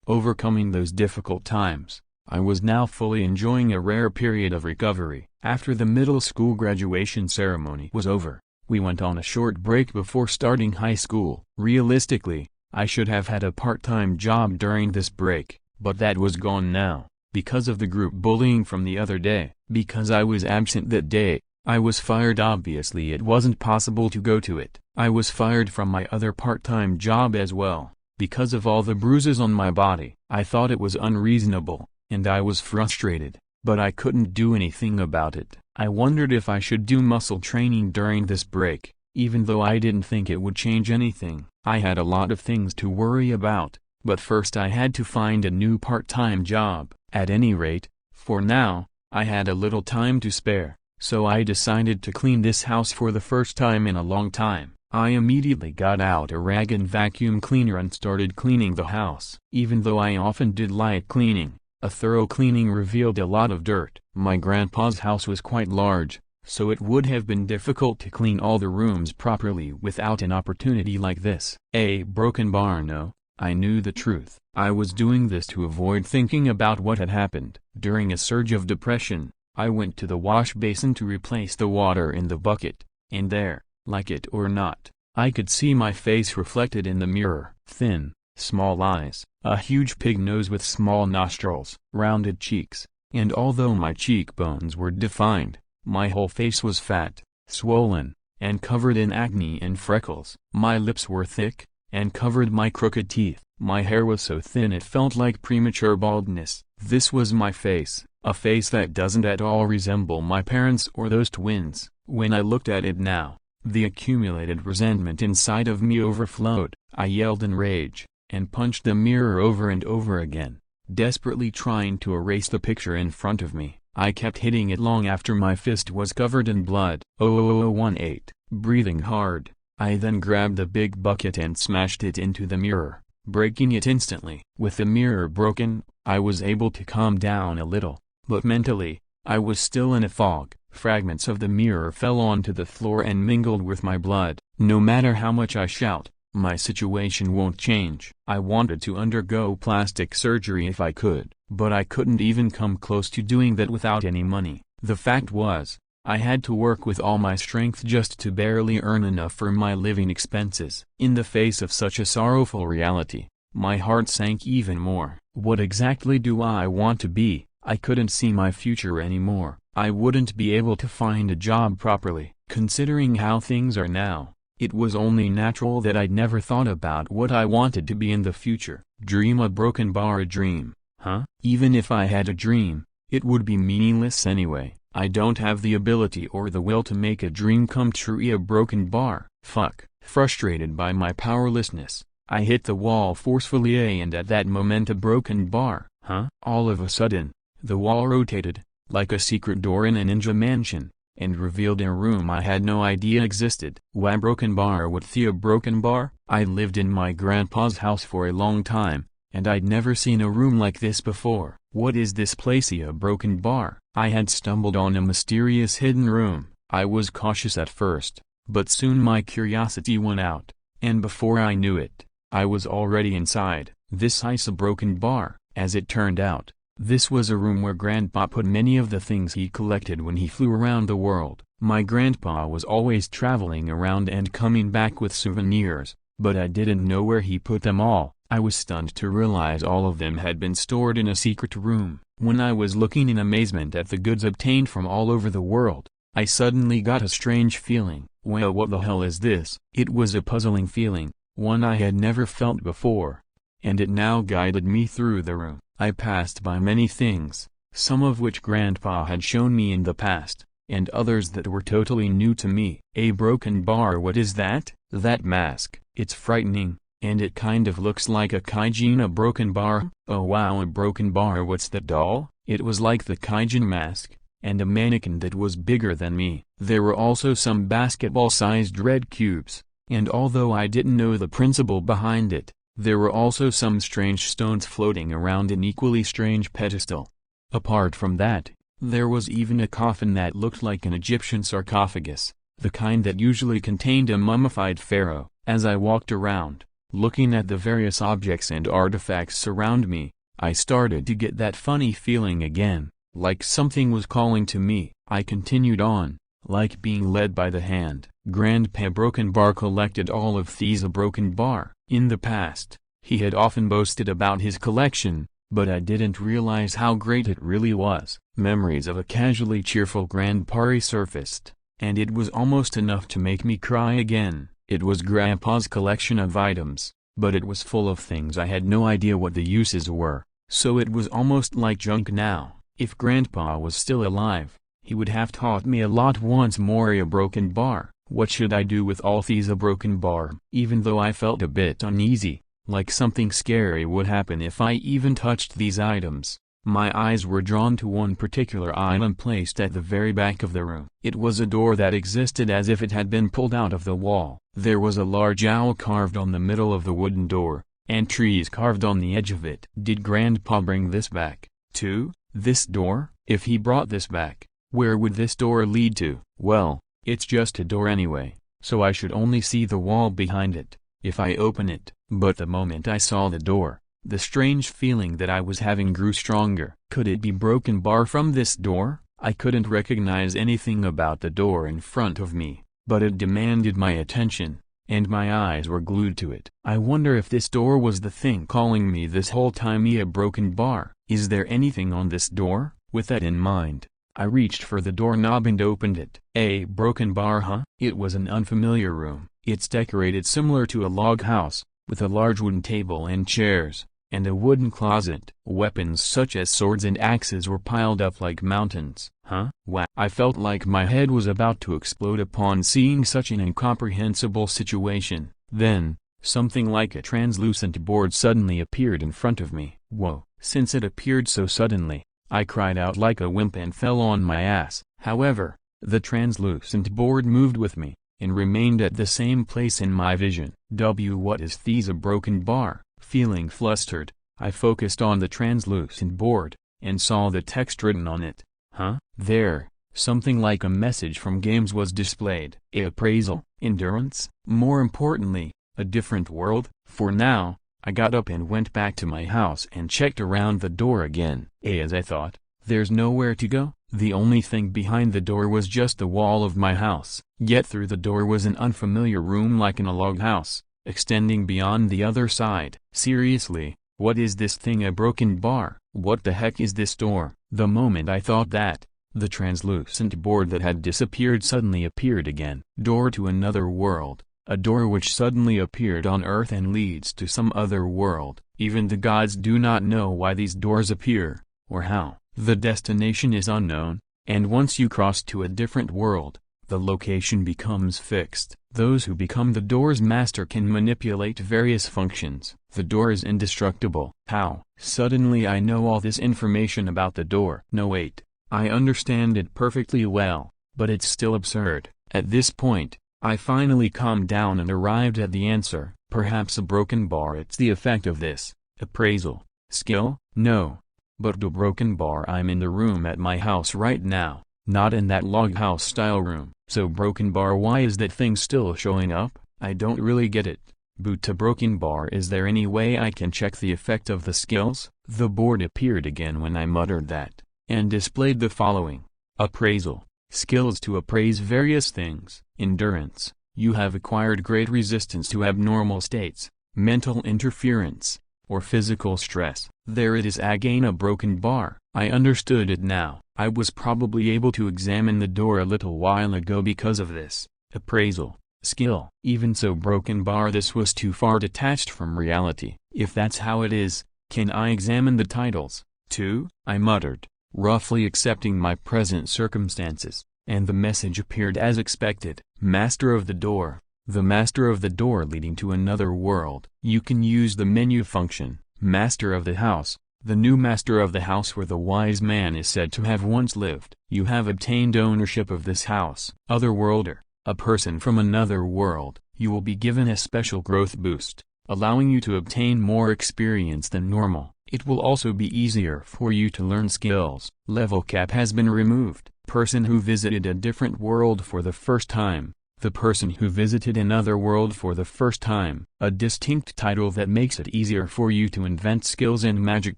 Overcoming those difficult times, I was now fully enjoying a rare period of recovery. After the middle school graduation ceremony was over, we went on a short break before starting high school. Realistically, I should have had a part-time job during this break, but that was gone now, because of the group bullying from the other day. Because I was absent that day, I was fired. Obviously it wasn't possible to go to it. I was fired from my other part-time job as well, because of all the bruises on my body. I thought it was unreasonable, and I was frustrated, but I couldn't do anything about it. I wondered if I should do muscle training during this break, even though I didn't think it would change anything. I had a lot of things to worry about, but first I had to find a new part-time job. At any rate, for now, I had a little time to spare, so I decided to clean this house for the first time in a long time. I immediately got out a rag and vacuum cleaner and started cleaning the house. Even though I often did light cleaning, a thorough cleaning revealed a lot of dirt. My grandpa's house was quite large, so it would have been difficult to clean all the rooms properly without an opportunity like this. A broken bar. No, I knew the truth. I was doing this to avoid thinking about what had happened. During a surge of depression, I went to the wash basin to replace the water in the bucket, and there, like it or not, I could see my face reflected in the mirror. Thin, small eyes, a huge pig nose with small nostrils, rounded cheeks, and although my cheekbones were defined, my whole face was fat, swollen, and covered in acne and freckles. My lips were thick, and covered my crooked teeth. My hair was so thin it felt like premature baldness. This was my face, a face that doesn't at all resemble my parents or those twins. When I looked at it now, the accumulated resentment inside of me overflowed. I yelled in rage, and punched the mirror over and over again, desperately trying to erase the picture in front of me. I kept hitting it long after my fist was covered in blood. 00018, breathing hard, I then grabbed the big bucket and smashed it into the mirror, breaking it instantly. With the mirror broken, I was able to calm down a little, but mentally, I was still in a fog. Fragments of the mirror fell onto the floor and mingled with my blood. No matter how much I shout, my situation won't change. I wanted to undergo plastic surgery if I could, but I couldn't even come close to doing that without any money. The fact was, I had to work with all my strength just to barely earn enough for my living expenses. In the face of such a sorrowful reality, my heart sank even more. What exactly do I want to be? I couldn't see my future anymore. I wouldn't be able to find a job properly. Considering how things are now, it was only natural that I'd never thought about what I wanted to be in the future. Dream a broken bar. A dream, huh? Even if I had a dream, it would be meaningless anyway. I don't have the ability or the will to make a dream come true. A broken bar. Fuck. Frustrated by my powerlessness, I hit the wall forcefully, and at that moment a broken bar, huh? All of a sudden, the wall rotated, like a secret door in a ninja mansion, and revealed a room I had no idea existed. Why broken bar? What the broken bar? I lived in my grandpa's house for a long time, and I'd never seen a room like this before. What is this place? A broken bar? I had stumbled on a mysterious hidden room. I was cautious at first, but soon my curiosity won out, and before I knew it, I was already inside. This is a broken bar. As it turned out, this was a room where Grandpa put many of the things he collected when he flew around the world. My grandpa was always traveling around and coming back with souvenirs, but I didn't know where he put them all. I was stunned to realize all of them had been stored in a secret room. When I was looking in amazement at the goods obtained from all over the world, I suddenly got a strange feeling. Well, what the hell is this? It was a puzzling feeling, one I had never felt before, and it now guided me through the room. I passed by many things, some of which Grandpa had shown me in the past, and others that were totally new to me. A broken bar. What is that? That mask. It's frightening, and it kind of looks like a kaijin. A broken bar? Oh wow, a broken bar. What's that doll? It was like the kaijin mask, and a mannequin that was bigger than me. There were also some basketball-sized red cubes, and although I didn't know the principle behind it, there were also some strange stones floating around an equally strange pedestal. Apart from that, there was even a coffin that looked like an Egyptian sarcophagus, the kind that usually contained a mummified pharaoh. As I walked around, Looking at the various objects and artifacts around me, I started to get that funny feeling again, like something was calling to me. I continued on, like being led by the hand. Grandpa Broken Bar collected all of these Broken Bar. In the past, he had often boasted about his collection, but I didn't realize how great it really was. Memories of a casually cheerful grandpa resurfaced, and it was almost enough to make me cry again. It was Grandpa's collection of items, but it was full of things I had no idea what the uses were, so it was almost like junk now. If Grandpa was still alive, he would have taught me a lot. Once more a broken bar. What should I do with all these broken bar? Even though I felt a bit uneasy, like something scary would happen if I even touched these items, my eyes were drawn to one particular item placed at the very back of the room. It was a door that existed as if it had been pulled out of the wall. There was a large owl carved on the middle of the wooden door, and trees carved on the edge of it. Did Grandpa bring this back, too? This door? If he brought this back, where would this door lead to? Well, it's just a door anyway, so I should only see the wall behind it, if I open it. But the moment I saw the door, the strange feeling that I was having grew stronger. Could it be Broken Bar from this door? I couldn't recognize anything about the door in front of me, but it demanded my attention, and my eyes were glued to it. I wonder if this door was the thing calling me this whole time. A Broken Bar. Is there anything on this door? With that in mind, I reached for the doorknob and opened it. A broken bar, huh? It was an unfamiliar room. It's decorated similar to a log house, with a large wooden table and chairs, and a wooden closet. Weapons such as swords and axes were piled up like mountains. Huh? Wow. I felt like my head was about to explode upon seeing such an incomprehensible situation. Then, something like a translucent board suddenly appeared in front of me. Whoa. Since it appeared so suddenly, I cried out like a wimp and fell on my ass. However, the translucent board moved with me, and remained at the same place in my vision. What is this? A broken bar? Feeling flustered, I focused on the translucent board, and saw the text written on it. Huh? There, something like a message from games was displayed. Appraisal, endurance, more importantly, a different world. For now, I got up and went back to my house and checked around the door again. As I thought, there's nowhere to go. The only thing behind the door was just the wall of my house. Yet through the door was an unfamiliar room like in a log house, extending beyond the other side. Seriously, what is this thing? A broken bar? What the heck is this door? The moment I thought that, the translucent board that had disappeared suddenly appeared again. Door to another world. A door which suddenly appeared on Earth and leads to some other world. Even the gods do not know why these doors appear, or how. The destination is unknown, and once you cross to a different world, the location becomes fixed. Those who become the door's master can manipulate various functions. The door is indestructible. How? Suddenly I know all this information about the door. No wait, I understand it perfectly well, but it's still absurd. At this point, I finally calmed down and arrived at the answer. Perhaps a broken bar. It's the effect of this. Appraisal. Skill? No. But a broken bar. I'm in the room at my house right now, not in that log house style room. So broken bar, why is that thing still showing up? I don't really get it. Boot a broken bar. Is there any way I can check the effect of the skills? The board appeared again when I muttered that, and displayed the following. Appraisal. Skills to appraise various things. Endurance. You have acquired great resistance to abnormal states, mental interference, or physical stress. There it is again, a broken bar. I understood it now. I was probably able to examine the door a little while ago because of this. Appraisal. Skill. Even so, broken bar, this was too far detached from reality. If that's how it is, can I examine the titles, too? I muttered, roughly accepting my present circumstances, and the message appeared as expected. Master of the door. The master of the door leading to another world. You can use the menu function. Master of the house. The new master of the house where the wise man is said to have once lived. You have obtained ownership of this house. Otherworlder. A person from another world. You will be given a special growth boost, allowing you to obtain more experience than normal. It will also be easier for you to learn skills. Level cap has been removed. Person who visited a different world for the first time. The person who visited another world for the first time. A distinct title that makes it easier for you to invent skills and magic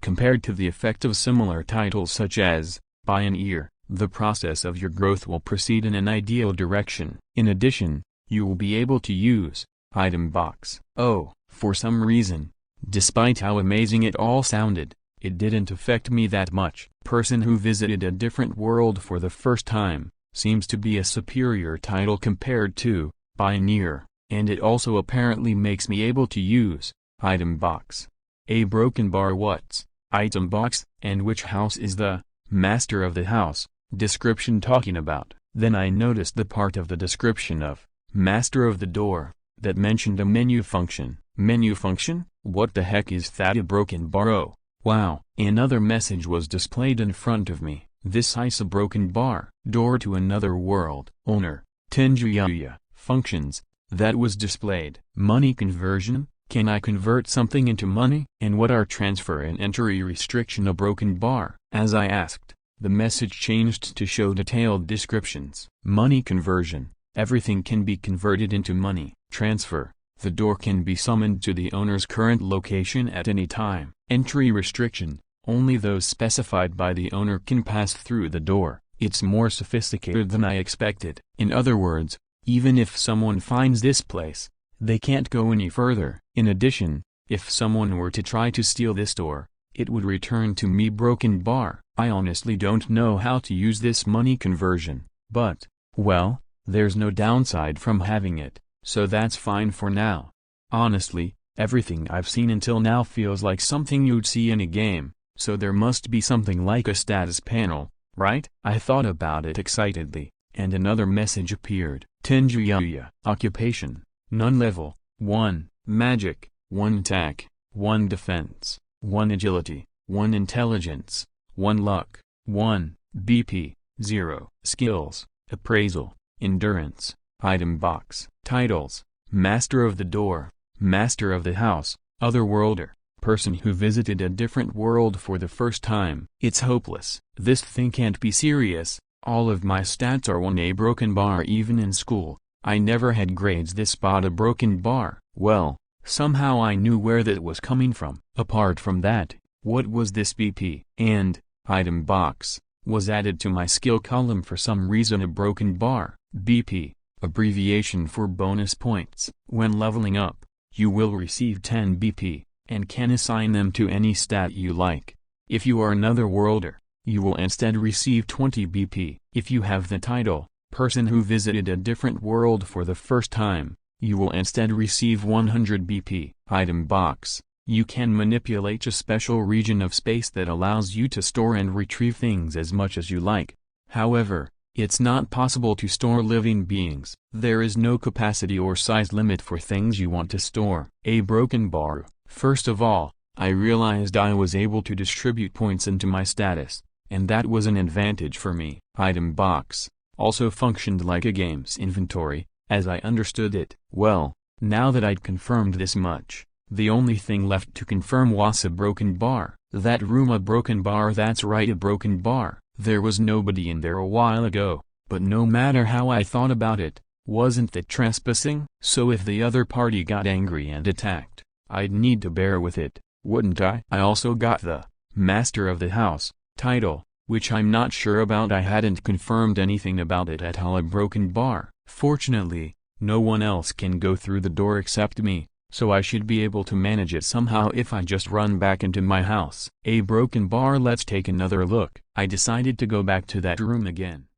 compared to the effect of similar titles such as pioneer. The process of your growth will proceed in an ideal direction. In addition, you will be able to use item box. Oh, for some reason, despite how amazing it all sounded, it didn't affect me that much. Person who visited a different world for the first time seems to be a superior title compared to pioneer, and it also apparently makes me able to use item box. A broken bar. What's item box, and which house is the master of the house description talking about? Then I noticed the part of the description of master of the door that mentioned a menu function. Menu function? What the heck is that? A broken bar? Oh, wow. Another message was displayed in front of me. This is a broken bar. Door to another world. Owner. Tenjuyuya. Functions. That was displayed. Money conversion. Can I convert something into money? And what are transfer and entry restriction? A broken bar. As I asked, the message changed to show detailed descriptions. Money conversion. Everything can be converted into money. Transfer. The door can be summoned to the owner's current location at any time. Entry restriction. Only those specified by the owner can pass through the door. It's more sophisticated than I expected. In other words, even if someone finds this place, they can't go any further. In addition, if someone were to try to steal this door, it would return to me broken bar. I honestly don't know how to use this money conversion, but, well, there's no downside from having it, so that's fine for now. Honestly, everything I've seen until now feels like something you'd see in a game. So there must be something like a status panel, right? I thought about it excitedly, and another message appeared. Tenjuyuya. Occupation. None. Level 1. Magic. 1 attack. 1 defense. 1 agility. 1 intelligence. 1 luck. 1 BP. 0. Skills. Appraisal. Endurance. Item box. Titles. Master of the door. Master of the house. Otherworlder. Person who visited a different world for the first time. It's hopeless. This thing can't be serious. All of my stats are 1. A broken bar. Even in school, I never had grades this spot. A broken bar. Well, somehow I knew where that was coming from. Apart from that, what was this BP? And item box was added to my skill column for some reason. A broken bar. BP. Abbreviation for bonus points. When leveling up, you will receive 10 BP. And can assign them to any stat you like. If you are another worlder, you will instead receive 20 BP. If you have the title, person who visited a different world for the first time, you will instead receive 100 BP. Item box. You can manipulate a special region of space that allows you to store and retrieve things as much as you like. However, it's not possible to store living beings. There is no capacity or size limit for things you want to store. A broken bar. First of all, I realized I was able to distribute points into my status, and that was an advantage for me. Item box also functioned like a game's inventory, as I understood it. Well, now that I'd confirmed this much, the only thing left to confirm was a broken bar. That room. A broken bar. That's right, a broken bar. There was nobody in there a while ago, but no matter how I thought about it, wasn't that trespassing? So if the other party got angry and attacked, I'd need to bear with it, wouldn't I? I also got the Master of the House title, which I'm not sure about. I hadn't confirmed anything about it at all. A broken bar. Fortunately, no one else can go through the door except me, so I should be able to manage it somehow if I just run back into my house. A broken bar. Let's take another look. I decided to go back to that room again.